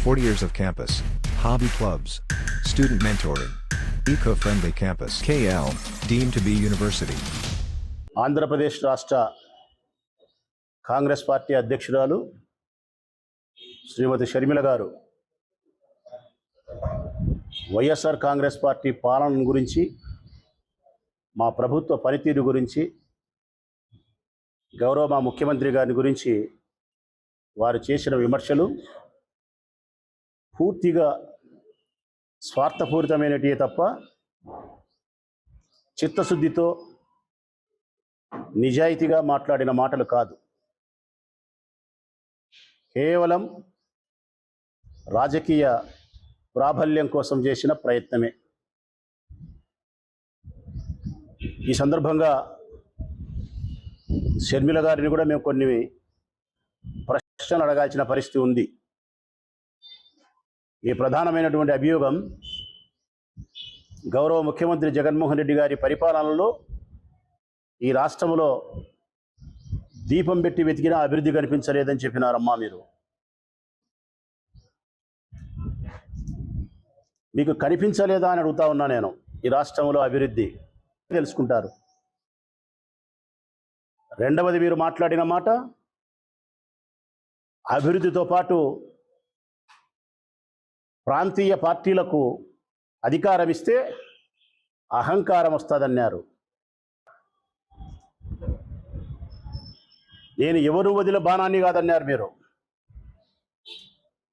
40 years of campus, hobby clubs, student mentoring, eco-friendly campus. KL, deemed to be university. Andhra Pradesh రాష్ట్ర Congress party అధ్యక్షురాలు శ్రీమతి షర్మిల గారు YSR Congress party పాలన గురించి, మా ప్రభుత్వ పనితీరు గురించి, గౌరవ మా ముఖ్యమంత్రి గారి గురించి వారు చేసిన విమర్శలు పూర్తిగా స్వార్థపూరితమైనటివే తప్ప చిత్తశుద్ధితో నిజాయితీగా మాట్లాడిన మాటలు కాదు. కేవలం రాజకీయ ప్రాబల్యం కోసం చేసిన ప్రయత్నమే. ఈ సందర్భంగా షర్మిల గారిని కూడా మేము కొన్ని ప్రశ్నలు అడగాల్సిన పరిస్థితి ఉంది. ఈ ప్రధానమైనటువంటి అభియోగం గౌరవ ముఖ్యమంత్రి జగన్మోహన్ రెడ్డి గారి పరిపాలనలో ఈ రాష్ట్రంలో దీపం పెట్టి వెతికినా అభివృద్ధి కనిపించలేదని చెప్పినారమ్మా. మీకు కనిపించలేదా అని అడుగుతా ఉన్నా నేను. ఈ రాష్ట్రంలో అభివృద్ధి తెలుసుకుంటారు. రెండవది, మీరు మాట్లాడిన మాట అభివృద్ధితో పాటు ప్రాంతీయ పార్టీలకు అధికారం ఇస్తే అహంకారం వస్తుందన్నారు. నేను ఎవరు వదిలిన బాణాన్ని కాదన్నారు మీరు.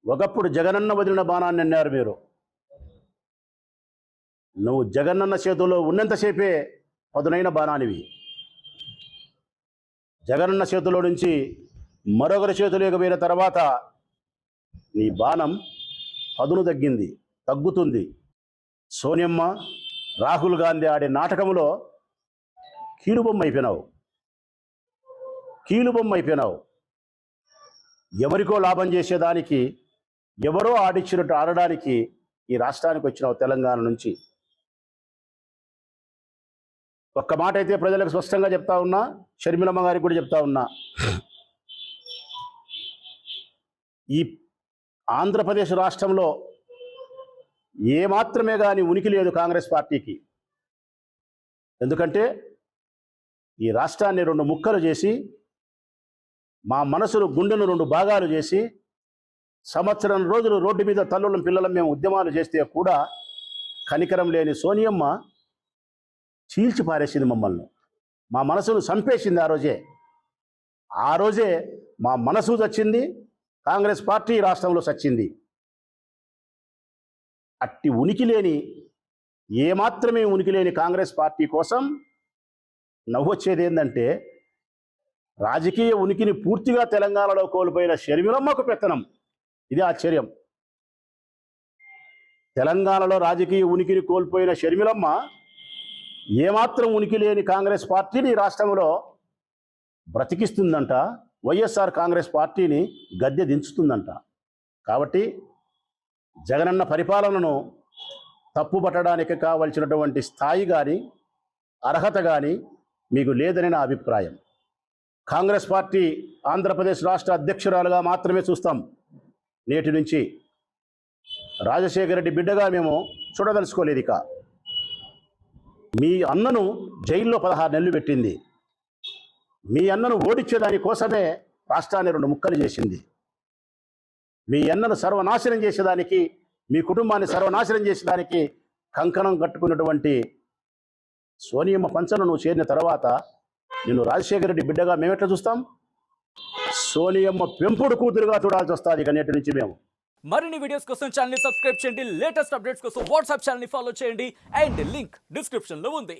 ఒకప్పుడు జగనన్న వదిలిన బాణాన్ని అన్నారు మీరు. నువ్వు జగనన్న చేతుల్లో ఉన్నంతసేపే పదునైన బాణానివి. జగనన్న చేతిలో నుంచి మరొకరి చేతులోకి పోయిన తర్వాత నీ బాణం పదును తగ్గుతుంది. సోనియమ్మ, రాహుల్ గాంధీ ఆడే నాటకంలో కీలుబొమ్మ అయిపోయినావు. ఎవరికో లాభం చేసేదానికి, ఎవరో ఆడిచ్చినట్టు ఆడడానికి ఈ రాష్ట్రానికి వచ్చినావు తెలంగాణ నుంచి. ఒక్క మాట అయితే ప్రజలకు స్పష్టంగా చెప్తా ఉన్నా, షర్మిలమ్మ గారికి కూడా చెప్తా ఉన్నా. ఈ ఆంధ్రప్రదేశ్ రాష్ట్రంలో ఏమాత్రమే కానీ ఉనికి లేదు కాంగ్రెస్ పార్టీకి. ఎందుకంటే ఈ రాష్ట్రాన్ని రెండు ముక్కలు చేసి, మా మనసును గుండెను రెండు భాగాలు చేసి, సంవత్సరం రోజులు రోడ్డు మీద తల్లులం పిల్లలం మేము ఉద్యమాలు చేస్తే కూడా కనికరం లేని సోనియమ్మ చీల్చి పారేసింది మమ్మల్ని. మా మనసును చంపేసింది ఆ రోజే మా మనసు చచ్చింది, కాంగ్రెస్ పార్టీ రాష్ట్రంలో చచ్చింది. అట్టి ఏమాత్రమే ఉనికి లేని కాంగ్రెస్ పార్టీ కోసం నవ్వొచ్చేది ఏంటంటే, రాజకీయ ఉనికిని పూర్తిగా తెలంగాణలో కోల్పోయిన షర్మిలమ్మకు పెత్తనం. ఇది ఆశ్చర్యం. తెలంగాణలో రాజకీయ ఉనికిని కోల్పోయిన షర్మిలమ్మ ఏమాత్రం ఉనికి లేని కాంగ్రెస్ పార్టీని రాష్ట్రంలో బ్రతికిస్తుందంట. వైఎస్ఆర్ కాంగ్రెస్ పార్టీని గద్దె దించుతుందంట. కాబట్టి జగనన్న పరిపాలనను తప్పుపట్టడానికి కావలసినటువంటి స్థాయి కానీ అర్హత కానీ మీకు లేదని నా అభిప్రాయం. కాంగ్రెస్ పార్టీ ఆంధ్రప్రదేశ్ రాష్ట్ర అధ్యక్షురాలుగా మాత్రమే చూస్తాం. నేటి నుంచి రాజశేఖర రెడ్డి బిడ్డగా మేము చూడదలుచుకోలేదు. ఇక మీ అన్నను జైల్లో 16 నెలలు పెట్టింది. మీ అన్నను ఓడించేదాని కోసమే రాష్ట్రాన్ని రెండు ముక్కలు చేసింది. మీ అన్నను సర్వనాశనం చేసేదానికి, మీ కుటుంబాన్ని సర్వనాశనం చేసేదానికి కంకణం కట్టుకున్నటువంటి సోనియమ్మ పంచను నువ్వు చేరిన తర్వాత నిన్ను రాజశేఖర రెడ్డి బిడ్డగా మేమెట్లా చూస్తాం? సోనియమ్మ పెంపుడు కూతురుగా చూడాల్సి వస్తుంది ఇక నేటి నుంచి మేము. మరిన్ని వీడియోస్ కోసం ఛానల్ ని సబ్స్క్రైబ్ చేయండి. లేటెస్ట్ అప్డేట్స్ కోసం వాట్సాప్ ఛానల్ ని ఫాలో చేయండి. అండ్ లింక్ డిస్క్రిప్షన్ లో ఉంది.